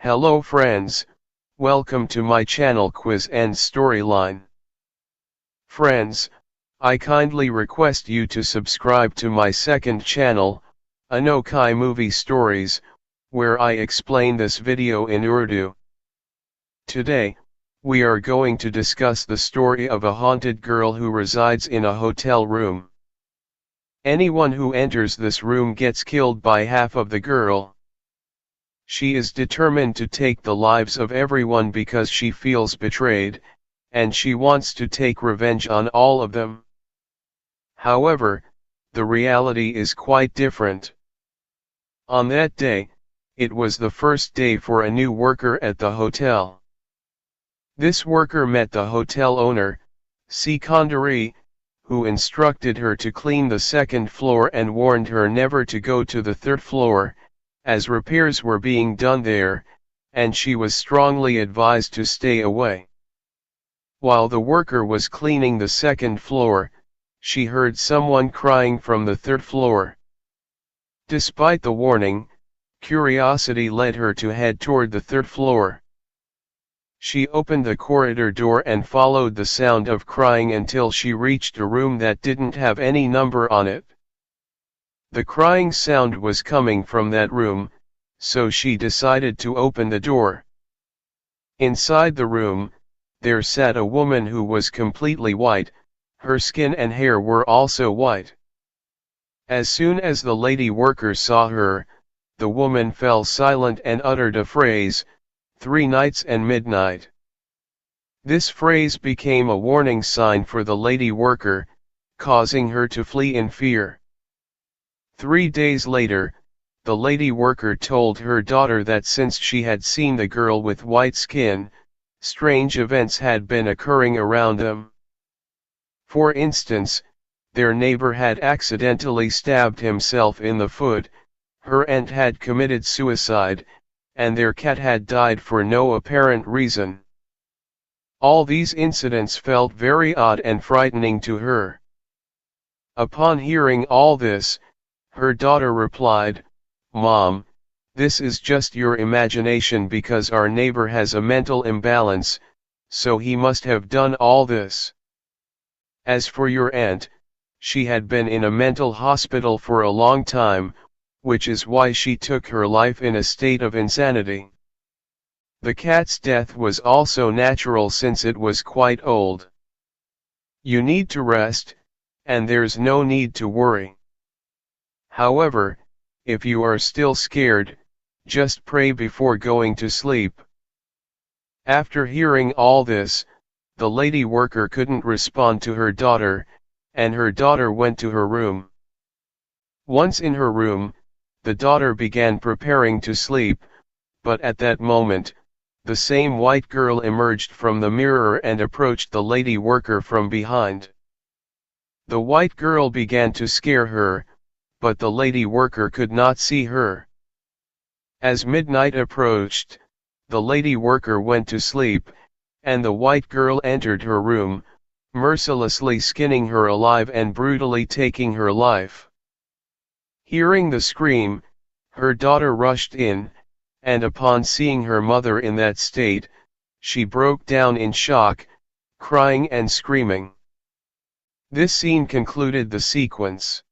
Hello friends, welcome to my channel Quiz and Storyline. Friends, I kindly request you to subscribe to my second channel, Anokai Movie Stories, where I explain this video in Urdu. Today, we are going to discuss the story of a haunted girl who resides in a hotel room. Anyone who enters this room gets killed by half of the girl. She is determined to take the lives of everyone because she feels betrayed, and she wants to take revenge on all of them. However, the reality is quite different. On that day, it was the first day for a new worker at the hotel. This worker met the hotel owner, Sikandari, who instructed her to clean the second floor and warned her never to go to the third floor, as repairs were being done there, and she was strongly advised to stay away. While the worker was cleaning the second floor, she heard someone crying from the third floor. Despite the warning, curiosity led her to head toward the third floor. She opened the corridor door and followed the sound of crying until she reached a room that didn't have any number on it. The crying sound was coming from that room, so she decided to open the door. Inside the room, there sat a woman who was completely white, her skin and hair were also white. As soon as the lady worker saw her, the woman fell silent and uttered a phrase, "3 nights and midnight." This phrase became a warning sign for the lady worker, causing her to flee in fear. 3 days later, the lady worker told her daughter that since she had seen the girl with white skin, strange events had been occurring around them. For instance, their neighbor had accidentally stabbed himself in the foot, her aunt had committed suicide, and their cat had died for no apparent reason. All these incidents felt very odd and frightening to her. Upon hearing all this, her daughter replied, "Mom, this is just your imagination because our neighbor has a mental imbalance, so he must have done all this. As for your aunt, she had been in a mental hospital for a long time, which is why she took her life in a state of insanity. The cat's death was also natural since it was quite old. You need to rest, and there's no need to worry. However, if you are still scared, just pray before going to sleep." After hearing all this, the lady worker couldn't respond to her daughter, and her daughter went to her room. Once in her room, the daughter began preparing to sleep, but at that moment, the same white girl emerged from the mirror and approached the lady worker from behind. The white girl began to scare her, but the lady worker could not see her. As midnight approached, the lady worker went to sleep, and the white girl entered her room, mercilessly skinning her alive and brutally taking her life. Hearing the scream, her daughter rushed in, and upon seeing her mother in that state, she broke down in shock, crying and screaming. This scene concluded the sequence.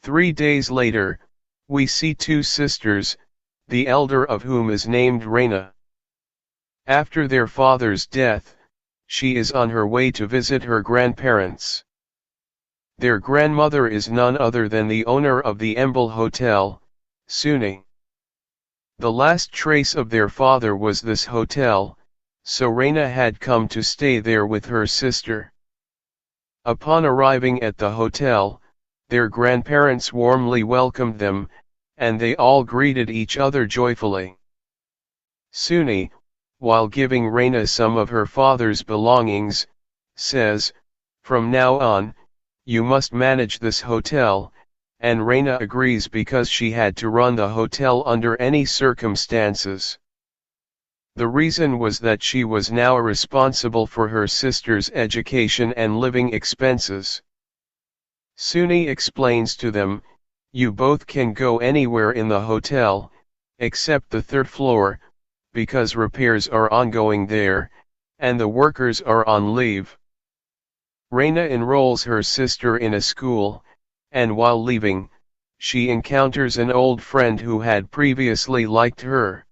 3 days later, we see 2 sisters, the elder of whom is named Raina. After their father's death, she is on her way to visit her grandparents. Their grandmother is none other than the owner of the Emble Hotel, Suni. The last trace of their father was this hotel, so Raina had come to stay there with her sister. Upon arriving at the hotel, their grandparents warmly welcomed them, and they all greeted each other joyfully. Suni, while giving Raina some of her father's belongings, says, "From now on, you must manage this hotel," and Raina agrees because she had to run the hotel under any circumstances. The reason was that she was now responsible for her sister's education and living expenses. Suni explains to them, "You both can go anywhere in the hotel, except the third floor, because repairs are ongoing there, and the workers are on leave. Raina enrolls her sister in a school, and while leaving, she encounters an old friend who had previously liked her.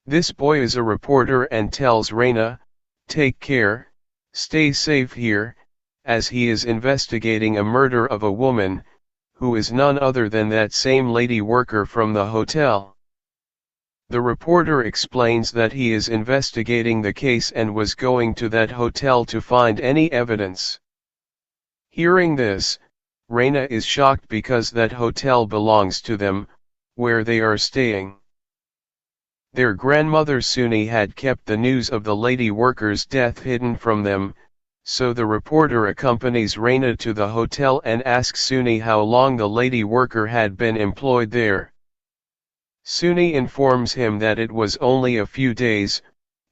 This boy is a reporter and tells Raina, "Take care, stay safe here," as he is investigating a murder of a woman, who is none other than that same lady worker from the hotel. The reporter explains that he is investigating the case and was going to that hotel to find any evidence. Hearing this, Raina is shocked because that hotel belongs to them, where they are staying. Their grandmother Suni had kept the news of the lady worker's death hidden from them, so the reporter accompanies Raina to the hotel and asks Suni how long the lady worker had been employed there. Suni informs him that it was only a few days,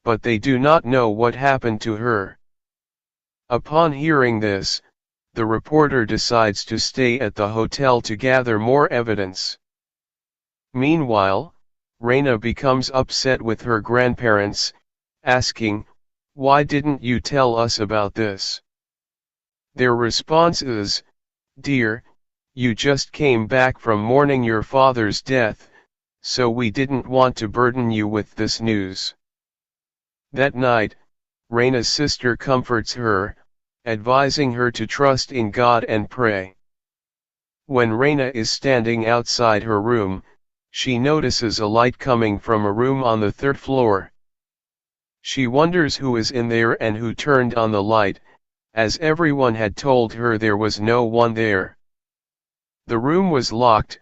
but they do not know what happened to her. Upon hearing this, the reporter decides to stay at the hotel to gather more evidence. Meanwhile, Raina becomes upset with her grandparents, asking, "Why didn't you tell us about this?" Their response is, "Dear, you just came back from mourning your father's death, so we didn't want to burden you with this news." That night, Raina's sister comforts her, advising her to trust in God and pray. When Raina is standing outside her room, she notices a light coming from a room on the third floor. She wonders who is in there and who turned on the light, as everyone had told her there was no one there. The room was locked,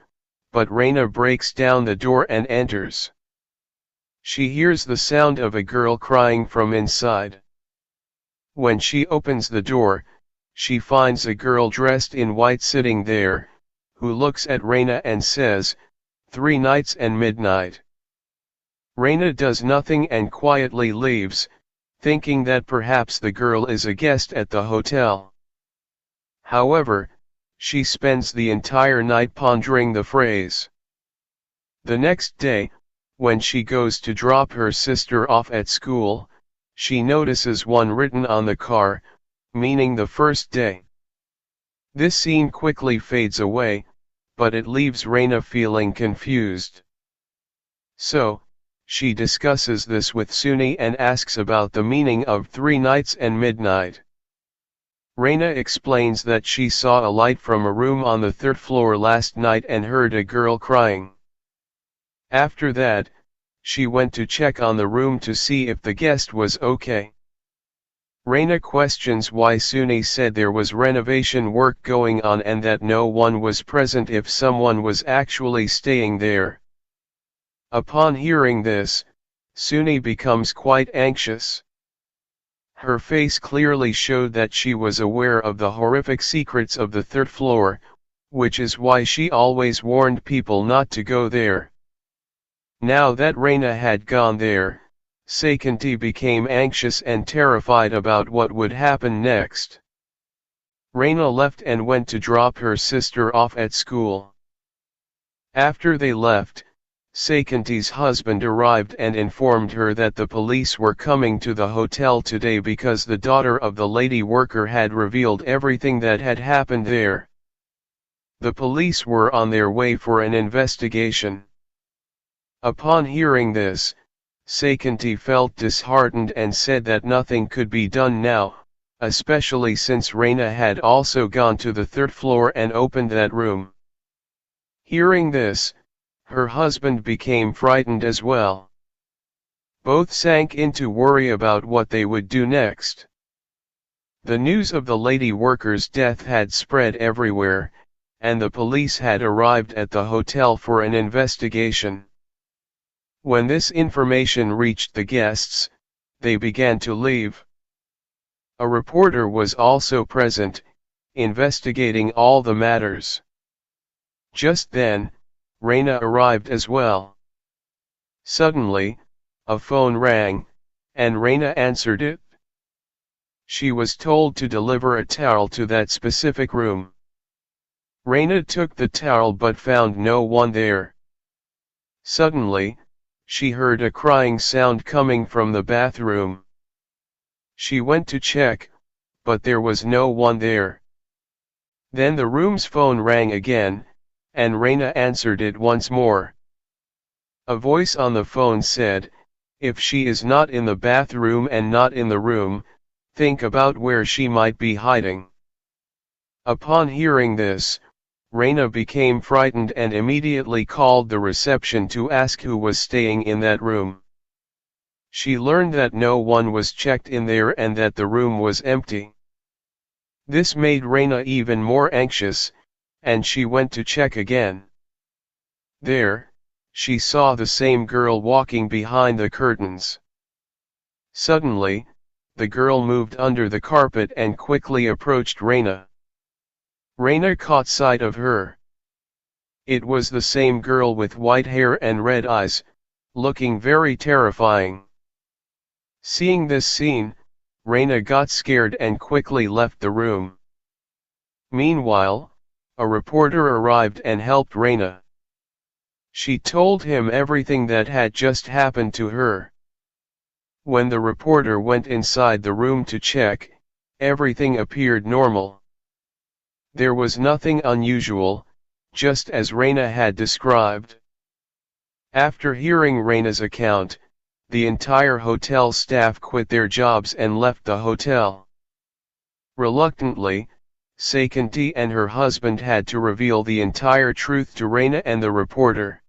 but Raina breaks down the door and enters. She hears the sound of a girl crying from inside. When she opens the door, she finds a girl dressed in white sitting there, who looks at Raina and says, "3 nights and midnight." Raina does nothing and quietly leaves, thinking that perhaps the girl is a guest at the hotel. However, she spends the entire night pondering the phrase. The next day, when she goes to drop her sister off at school, she notices one written on the car, meaning the first day. This scene quickly fades away, but it leaves Raina feeling confused. So, she discusses this with Suni and asks about the meaning of 3 nights and midnight. Raina explains that she saw a light from a room on the third floor last night and heard a girl crying. After that, she went to check on the room to see if the guest was okay. Raina questions why Suni said there was renovation work going on and that no one was present if someone was actually staying there. Upon hearing this, Suni becomes quite anxious. Her face clearly showed that she was aware of the horrific secrets of the third floor, which is why she always warned people not to go there. Now that Raina had gone there, Sekanti became anxious and terrified about what would happen next. Raina left and went to drop her sister off at school. After they left, Sekanti's husband arrived and informed her that the police were coming to the hotel today because the daughter of the lady worker had revealed everything that had happened there. The police were on their way for an investigation. Upon hearing this, Sekanti felt disheartened and said that nothing could be done now, especially since Raina had also gone to the third floor and opened that room. Hearing this, her husband became frightened as well. Both sank into worry about what they would do next. The news of the lady worker's death had spread everywhere, and the police had arrived at the hotel for an investigation. When this information reached the guests, they began to leave. A reporter was also present, investigating all the matters. Just then, Raina arrived as well. Suddenly, a phone rang, and Raina answered it. She was told to deliver a towel to that specific room. Raina took the towel but found no one there. Suddenly, she heard a crying sound coming from the bathroom. She went to check, but there was no one there. Then the room's phone rang again, and Raina answered it once more. A voice on the phone said, "If she is not in the bathroom and not in the room, think about where she might be hiding." Upon hearing this, Raina became frightened and immediately called the reception to ask who was staying in that room. She learned that no one was checked in there and that the room was empty. This made Raina even more anxious, and she went to check again. There, she saw the same girl walking behind the curtains. Suddenly, the girl moved under the carpet and quickly approached Raina. Raina caught sight of her. It was the same girl with white hair and red eyes, looking very terrifying. Seeing this scene, Raina got scared and quickly left the room. Meanwhile, a reporter arrived and helped Raina. She told him everything that had just happened to her. When the reporter went inside the room to check, everything appeared normal. There was nothing unusual, just as Raina had described. After hearing Raina's account, the entire hotel staff quit their jobs and left the hotel. Reluctantly, Sekanti and her husband had to reveal the entire truth to Raina and the reporter.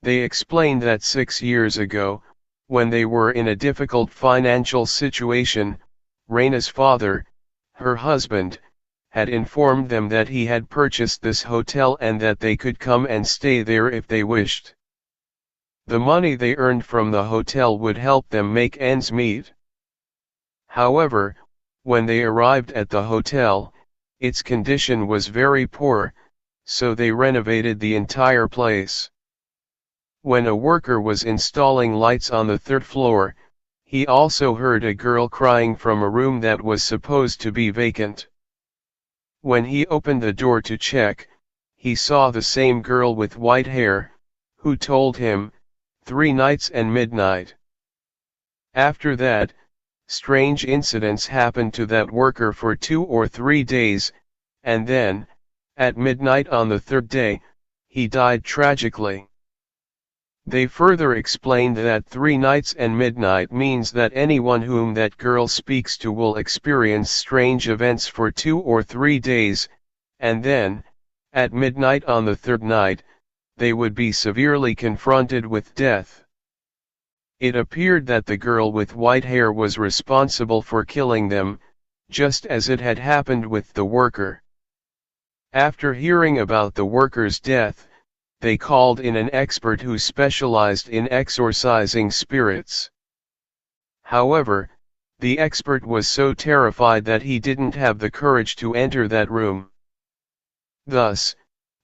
They explained that 6 years ago, when they were in a difficult financial situation, Raina's father, her husband, had informed them that he had purchased this hotel and that they could come and stay there if they wished. The money they earned from the hotel would help them make ends meet. However, when they arrived at the hotel, its condition was very poor, so they renovated the entire place. When a worker was installing lights on the 3rd floor, he also heard a girl crying from a room that was supposed to be vacant. When he opened the door to check, he saw the same girl with white hair, who told him, 3 nights and midnight. After that, strange incidents happened to that worker for 2 or 3 days, and then, at midnight on the 3rd day, he died tragically. They further explained that 3 nights and midnight means that anyone whom that girl speaks to will experience strange events for 2 or 3 days, and then, at midnight on the 3rd night, they would be severely confronted with death. It appeared that the girl with white hair was responsible for killing them, just as it had happened with the worker. After hearing about the worker's death, they called in an expert who specialized in exorcising spirits. However, the expert was so terrified that he didn't have the courage to enter that room. Thus,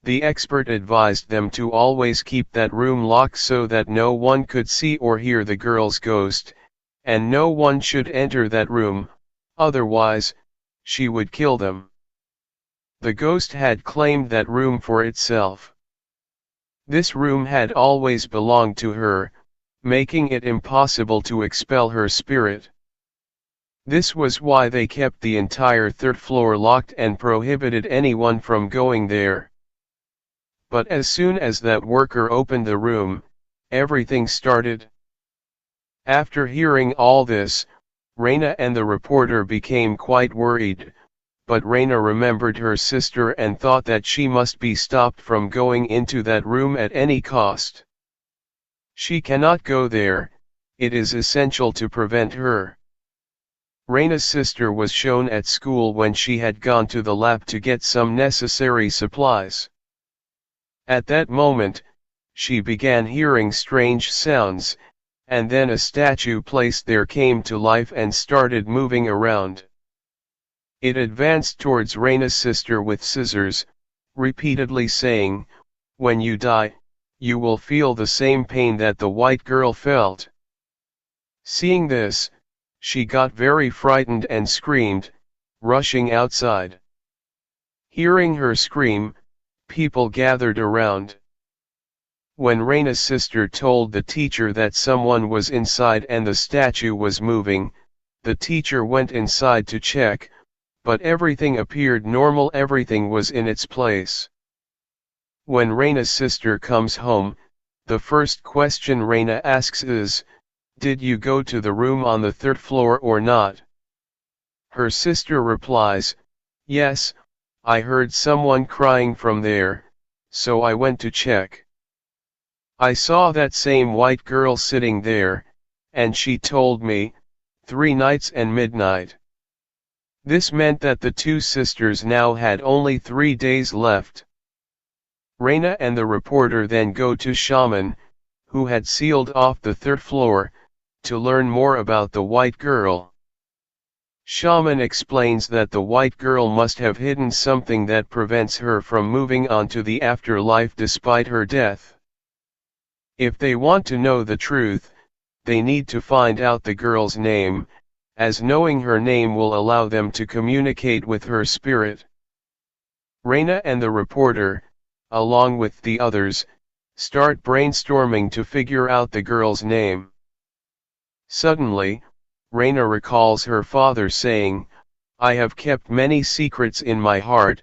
the expert advised them to always keep that room locked so that no one could see or hear the girl's ghost, and no one should enter that room, otherwise, she would kill them. The ghost had claimed that room for itself. This room had always belonged to her, making it impossible to expel her spirit. This was why they kept the entire 3rd floor locked and prohibited anyone from going there. But as soon as that worker opened the room, everything started. After hearing all this, Raina and the reporter became quite worried, but Raina remembered her sister and thought that she must be stopped from going into that room at any cost. She cannot go there, it is essential to prevent her. Raina's sister was shown at school when she had gone to the lab to get some necessary supplies. At that moment, she began hearing strange sounds, and then a statue placed there came to life and started moving around. It advanced towards Raina's sister with scissors, repeatedly saying, "When you die, you will feel the same pain that the white girl felt." Seeing this, she got very frightened and screamed, rushing outside. Hearing her scream, people gathered around. When Raina's sister told the teacher that someone was inside and the statue was moving, the teacher went inside to check, but everything appeared normal, everything was in its place. When Raina's sister comes home, the first question Raina asks is, "Did you go to the room on the third floor or not?" Her sister replies, "Yes, I heard someone crying from there, so I went to check. I saw that same white girl sitting there, and she told me, 3 nights and midnight." This meant that the two sisters now had only 3 days left. Raina and the reporter then go to shaman, who had sealed off the third floor, to learn more about the white girl. Shaman explains that the white girl must have hidden something that prevents her from moving on to the afterlife despite her death. If they want to know the truth, they need to find out the girl's name, as knowing her name will allow them to communicate with her spirit. Raina and the reporter, along with the others, start brainstorming to figure out the girl's name. Suddenly, Raina recalls her father saying, "I have kept many secrets in my heart,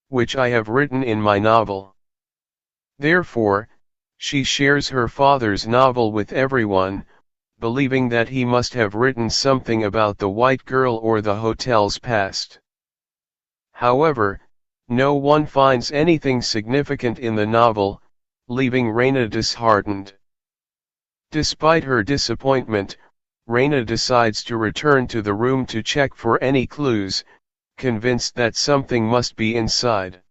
which I have written in my novel." Therefore, she shares her father's novel with everyone, believing that he must have written something about the white girl or the hotel's past. However, no one finds anything significant in the novel, leaving Raina disheartened. Despite her disappointment, Raina decides to return to the room to check for any clues, convinced that something must be inside.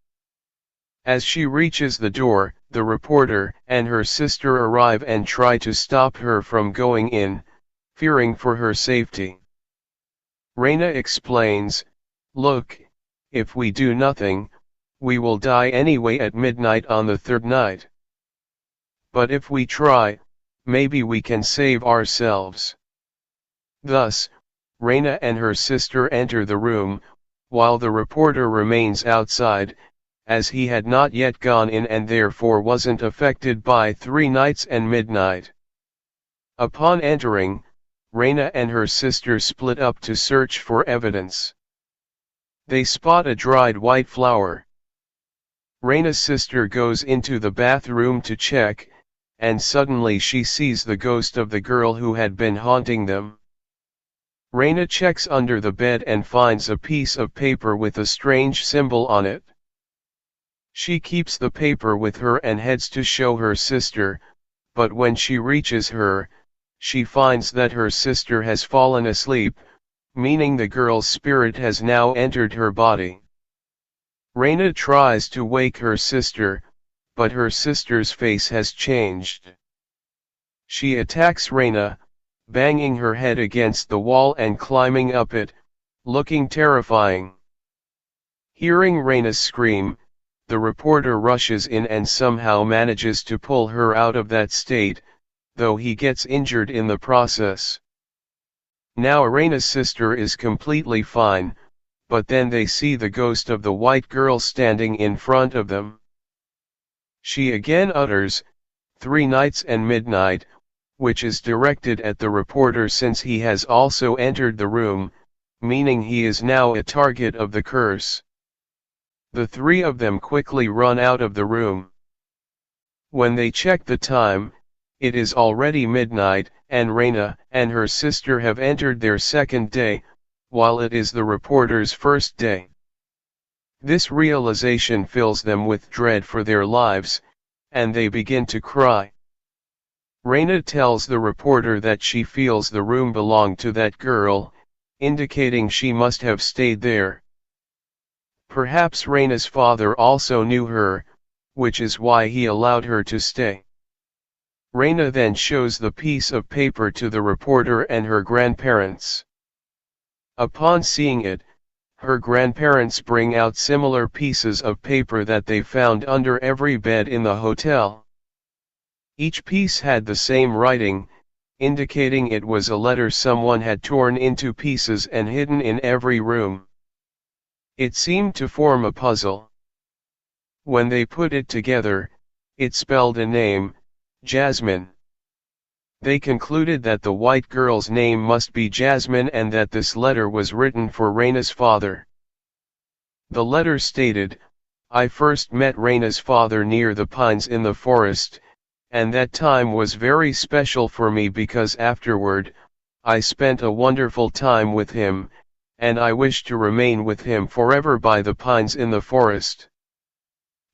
As she reaches the door, the reporter and her sister arrive and try to stop her from going in, fearing for her safety. Raina explains, "Look, if we do nothing, we will die anyway at midnight on the third night. But if we try, maybe we can save ourselves." Thus, Raina and her sister enter the room, while the reporter remains outside, as he had not yet gone in and therefore wasn't affected by 3 nights and midnight. Upon entering, Raina and her sister split up to search for evidence. They spot a dried white flower. Raina's sister goes into the bathroom to check, and suddenly she sees the ghost of the girl who had been haunting them. Raina checks under the bed and finds a piece of paper with a strange symbol on it. She keeps the paper with her and heads to show her sister, but when she reaches her, she finds that her sister has fallen asleep, meaning the girl's spirit has now entered her body. Raina tries to wake her sister, but her sister's face has changed. She attacks Raina, banging her head against the wall and climbing up it, looking terrifying. Hearing Raina's scream, the reporter rushes in and somehow manages to pull her out of that state, though he gets injured in the process. Now Raina's sister is completely fine, but then they see the ghost of the white girl standing in front of them. She again utters, 3 nights and midnight, which is directed at the reporter since he has also entered the room, meaning he is now a target of the curse. The 3 of them quickly run out of the room. When they check the time, it is already midnight, and Raina and her sister have entered their second day, while it is the reporter's first day. This realization fills them with dread for their lives, and they begin to cry. Raina tells the reporter that she feels the room belonged to that girl, indicating she must have stayed there. Perhaps Raina's father also knew her, which is why he allowed her to stay. Raina then shows the piece of paper to the reporter and her grandparents. Upon seeing it, her grandparents bring out similar pieces of paper that they found under every bed in the hotel. Each piece had the same writing, indicating it was a letter someone had torn into pieces and hidden in every room. It seemed to form a puzzle. When they put it together, it spelled a name, Jasmine. They concluded that the white girl's name must be Jasmine and that this letter was written for Raina's father. The letter stated, "I first met Raina's father near the pines in the forest, and that time was very special for me because afterward, I spent a wonderful time with him, and I wish to remain with him forever by the pines in the forest."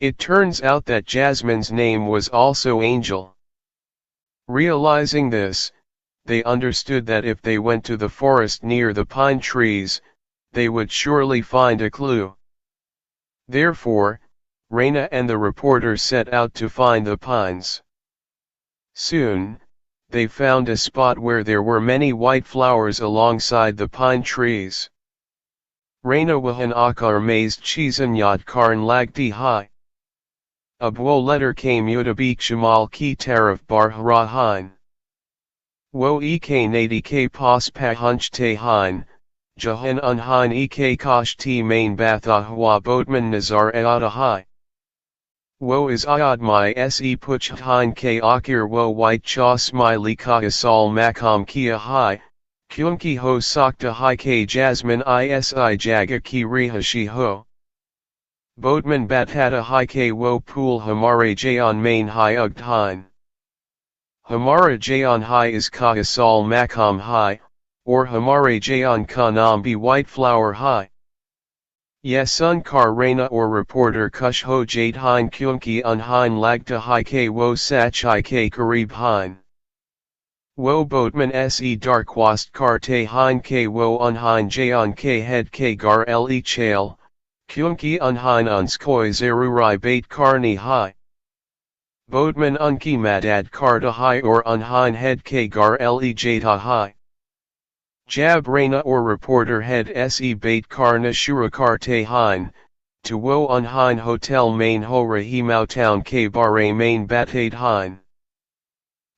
It turns out that Jasmine's name was also Angel. Realizing this, they understood that if they went to the forest near the pine trees, they would surely find a clue. Therefore, Raina and the reporter set out to find the pines. Soon, they found a spot where there were many white flowers alongside the pine trees. Raina wahan akar mazed chizanyat karn lagti hai. Abwo letter came yutabik shamal ki tarif bar harahin. Wo ek nadi ke pas pahunch te hein, jahan unhin ek kosh ti main batha hwa boatman nazar eada hai. Wo is ayad my se puch hein ke akir wo white cha smiley ka asal makam kia hai, kyunki ho sakta hai ke jasmine isi jaga ki rihashi ho. Boatman bathata hai ke wo pool hamare jayan main hai ugt hein. Hamara jayan hai is ka asal makam hai, or hamare jayan ka nam bi white flower hai. Yasun kar Raina or reporter kush ho jade hein kyunki unhin lagta hai ke wo sach hai ke karib hein. Wo boatman se darkwast kar te hein ke wo unhin jayan ke head ke gar le chale, kyunki unhin unskoi zerurai bait karni hai. Boatman unki madad karta hai or unhin head ke gar le jata hai. Jab Raina or reporter head se bait karna shurakar te hein, to wo unhin hotel main ho rahimau town ke bare main batade hein.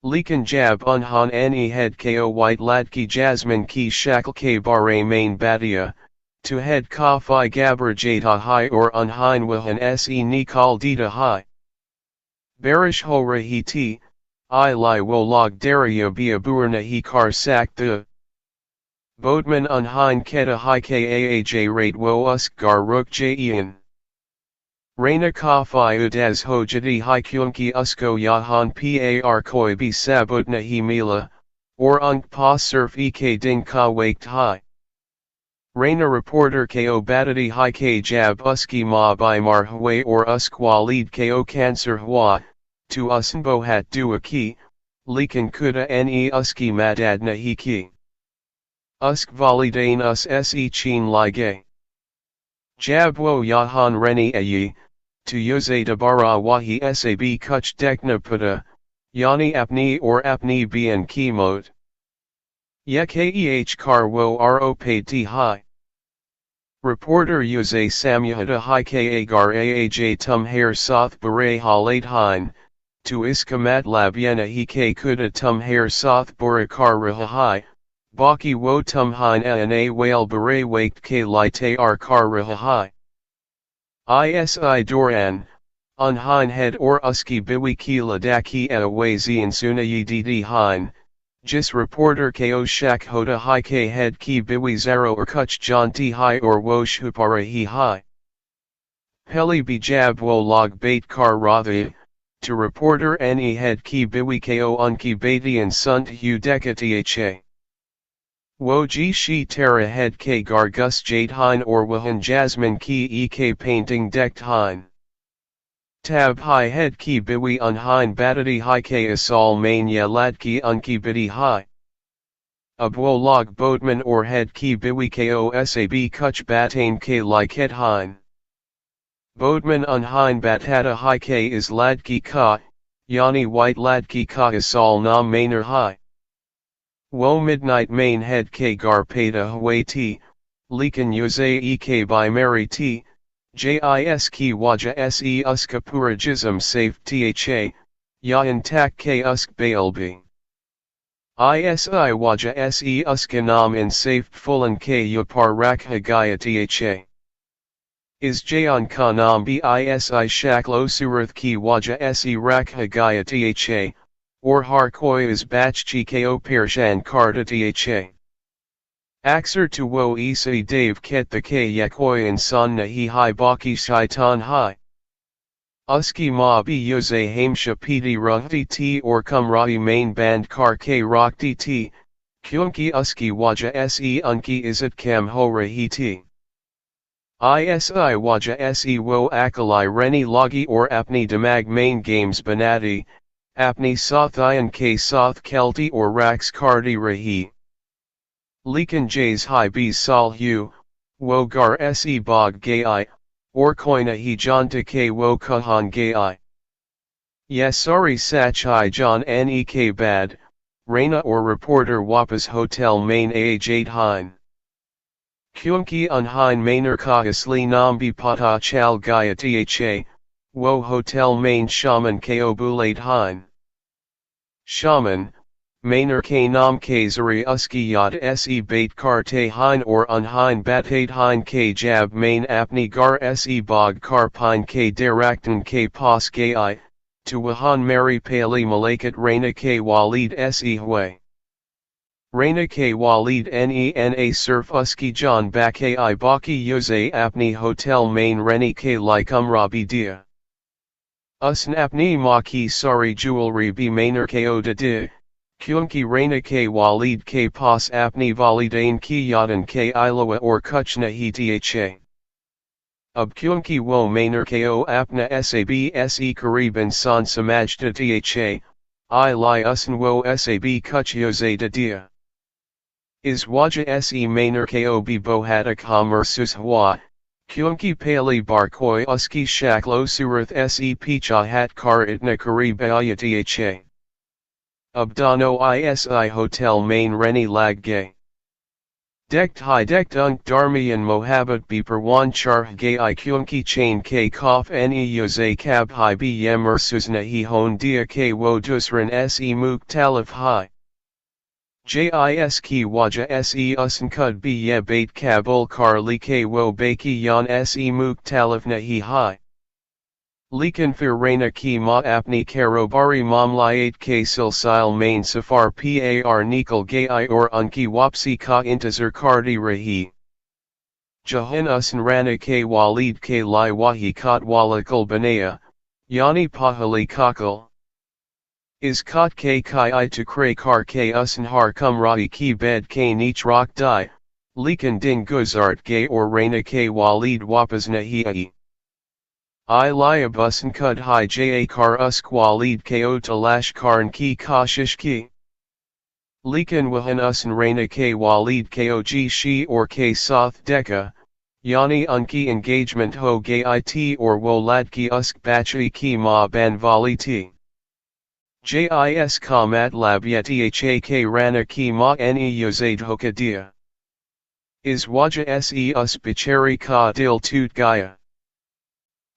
Lekan jab unhan ani head ko white ladki jasmine ki shakal ke bare main batia, to head ka fi gabar jata hai or unhin wahan se nikal dita hai. Barish ho rahiti, I li wo log daria bia burna hi kar sak the. Boatman unhin keta hi kaaj rate wo usk gar ruk jayan. Raina ka fi udaz hojadi hi kyunki usko yahan par koi bi sabutna hi mila, or unk pa surf ek ding ka waked hi. Raina reporter ko batadi hi k jab uski ma bi mar hway or uskwalid ko cancer hwa, to usenbo hat dua ki, lekan kuda ne uski madadna hi ki. Usk validain us se chin lige. Jabwo yahan reni ayi, to yuze dabara wahi sab kuch dekna puta, yani apni or apni bien kemot. Yekeh kar wo ro ti hai. Reporter yuze samyahata hi ka gar aaj tum hair soth bere halate hein, to iskamat labyena hi ke kuda tum hair soth borakar raha hai. Baki wo tum hein ana whale bere waked ke li te ar kar raha hai. Isi doran, unhin head or uski biwi ki ladaki a wazi suna ydd hein, jis reporter ko shak hoda hi ke head ki biwi zaro or kuch janti hai or wosh hupara hi hai. Peli bijab wo log bait kar rathi, to reporter ne head ki biwi ko unki baiti sunt hu dekati. Wo ji shi tara head ke gargus jade hein or wahan jasmine ki ek painting decked hein. Tab hi head ki biwi unhin batati hi ke asal main ya ladki unki biti hi. Abwo log boatman or head ki biwi ko sab kuch batain ke like het hein. Boatman unhin batata hi ke is ladki ka, yani white ladki ka asal nam mainer hi. Wo midnight main head ke gar peta hway ti, lekan yuze ek by mary ti, jis ki waja se uska purajism safe tha, yan tak ke usk bailbi. Isi waja se uska nam in safe fulan ke yupar rakha gaya tha. Is jayan ka nam bi isi shaklo surath ki waja se rakha gaya tha, or harkoi is bachchi ko pershan karta dha. Axer to wo isa dave ket the ke yakoi insan nahi hai baki shaitan hai. Uski ma bi yoze hamsha piti ruhti t or kumrai main band kar ke rakti t, kyunki uski waja se unki isat kam ho rahi t. Isi waja se wo akalai reni logi or apni damag main games banati, apni sothayan ke soth kelti or rax kardi rahi. Lekan jays hi bis sal hu, wo gar se bog gai, or koina hi janta ke wo kahan gai. Yasari sach hi john nek bad, Raina or reporter wapas hotel main age 8 hein. Kyunki unhine mainer ka asli nambi pata chal gaya tha, wo hotel main shaman ko bulate hein. Shaman, mainer ke nam ke zari uski yat se bait karte hein or unhine batate hein ke jab main apni gar se bog kar pine ke deraktan ke pas gai, to wahan mary pali malakat Raina ke walid se hui. Raina ke walid nena surf uski john bakai baki yoze apni hotel main reni ke likum rabi dia. Usn apni ma ki sari jewelry bi mainer ko de di, kyunki Raina ke walid ke pas apni validain ki yadan ke ilawa or kuchna hi dha. Ab kyunki wo mainer ko apna sab se kariban san samajta dha, I li usn wo sab kuch yoze de dia. Is waja se mainer ko bi bohatak hamersus hwa, kyunki pali barkoi uski shaklo surath se picha hat kar itna kari baya dha. Abdano isi hotel main reni lag gay. Dekt hi dekt unk darmian mohabbat bi perwan charh gay I kyunki chain ke kof ne yoze kab hi bi yemersus nahi hon dia ke wo dusran se muk talif hi. Jis ki waja se usankud bi ye bait kabul kar li ke wo baki yan se muk talif nahi hai. Likan fir Raina ki ma apni karobari mamlayat ke silsil main safar par nikal gai or unki wapsi ka intazar kardi rahi. Jahan usan rana ke walid ke li wahi kot walakal banaya, yani pahali kakal. Is kot ke kai I to kray kar ke usan har kum rai ki bed ke nich rock di, likan ding guzart gay or Raina ke walid wapas nahi. I liab usan kud hi ja kar usk walid ko talash karn ki kashish ki. Likan wahan usan Raina ke walid ko g shi or ke soth deka, yani unki engagement ho gay it or wolad ki usk bachi ki ma ban vali ti. Jis kamat labyat hak rana ki ma ne yozade hokadia. Is waja se us bichari ka dil tut gaya.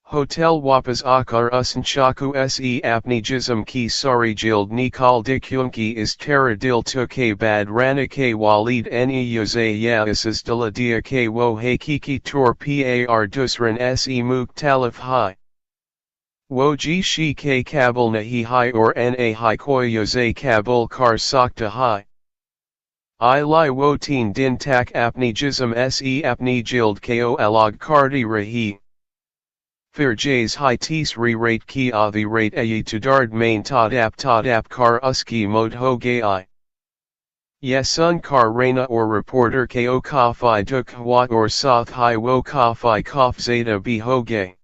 Hotel wapas akar usan chaku se apni jism ki sari jild nikal dikyunki is terra dil tuke bad rana ke walid ne yoze ya isas dila dia ke wo hakiki tur par dusran se muk talif hai. Wo ji shi ke kabul nahi hai or na hai koi yoze kabul kar sakta hai. I li wo teen din tak apni jism se apni jild ko alog kardi rahi. Fir jays hi tis re-rate ki avi rate ayi to dard main tadap kar uski mod ho gai. Yesun kar Raina or reporter ko kafai duk hwa or soth hi wo kafai kof zeta bi ho gay.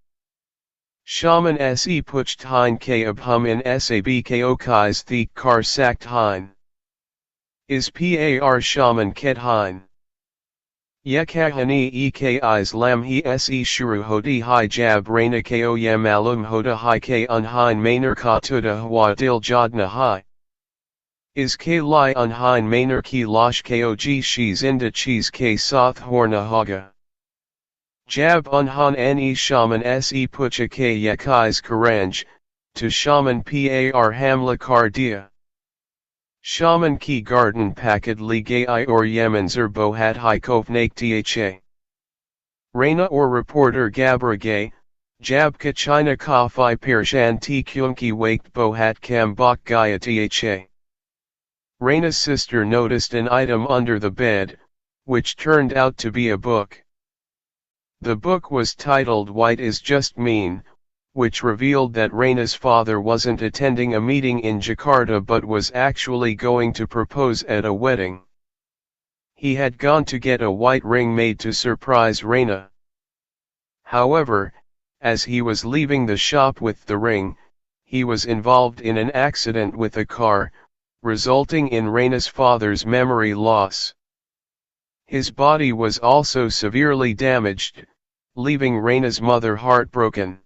Shaman se pucht hein ke abhum in sab ko kais thik kar sakt hein. Is par shaman ket hein. Yekahani ekis lam hi se shuru hodi hi jab Raina ko ye malum hoda hi ke unhine mainer ka tuda hwa dil jadna hi. Is ke li unhine mainer ki losh ko g shis inda cheese ke soth horna haga. Jab unhan ne shaman se pucha ke yekis karanj, to shaman par hamla kar dia. Shaman ki garden pakad li gai or yemen zerbo hat hi kofnak tha. Raina or reporter gabra gay, Jabka China Ka Phi Pershan Ti Kyunki Waked Bohat Kam Bok Gaya Tha. Raina's sister noticed an item under the bed, which turned out to be a book. The book was titled White is Just Mean, which revealed that Raina's father wasn't attending a meeting in Jakarta but was actually going to propose at a wedding. He had gone to get a white ring made to surprise Raina. However, as he was leaving the shop with the ring, he was involved in an accident with a car, resulting in Raina's father's memory loss. His body was also severely damaged, leaving Raina's mother heartbroken.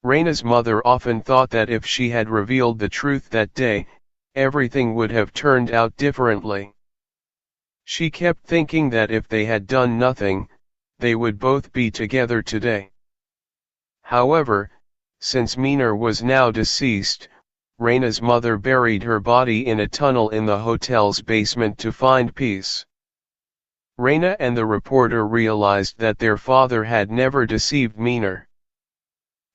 Raina's mother often thought that if she had revealed the truth that day, everything would have turned out differently. She kept thinking that if they had done nothing, they would both be together today. However, since Meener was now deceased, Raina's mother buried her body in a tunnel in the hotel's basement to find peace. Raina and the reporter realized that their father had never deceived Meener.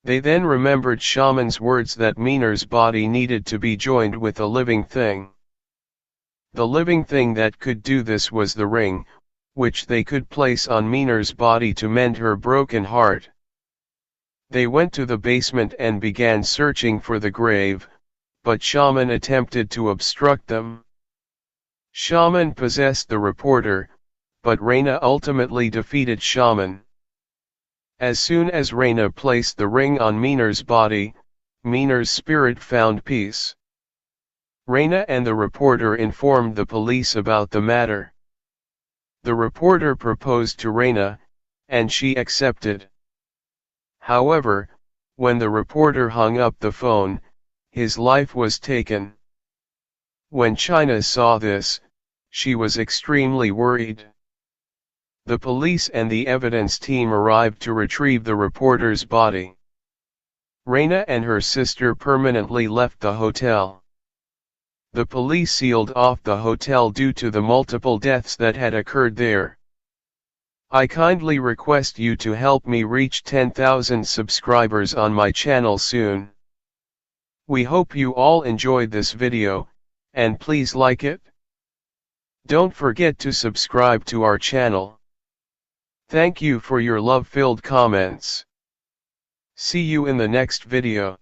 They then remembered Shaman's words that Meener's body needed to be joined with a living thing. The living thing that could do this was the ring, which they could place on Meener's body to mend her broken heart. They went to the basement and began searching for the grave, but Shaman attempted to obstruct them. Shaman possessed the reporter, but Raina ultimately defeated Shaman. As soon as Raina placed the ring on Meener's body, Meener's spirit found peace. Raina and the reporter informed the police about the matter. The reporter proposed to Raina, and she accepted. However, when the reporter hung up the phone, his life was taken. When China saw this, she was extremely worried. The police and the evidence team arrived to retrieve the reporter's body. Raina and her sister permanently left the hotel. The police sealed off the hotel due to the multiple deaths that had occurred there. I kindly request you to help me reach 10,000 subscribers on my channel soon. We hope you all enjoyed this video, and please like it. Don't forget to subscribe to our channel. Thank you for your love-filled comments. See you in the next video.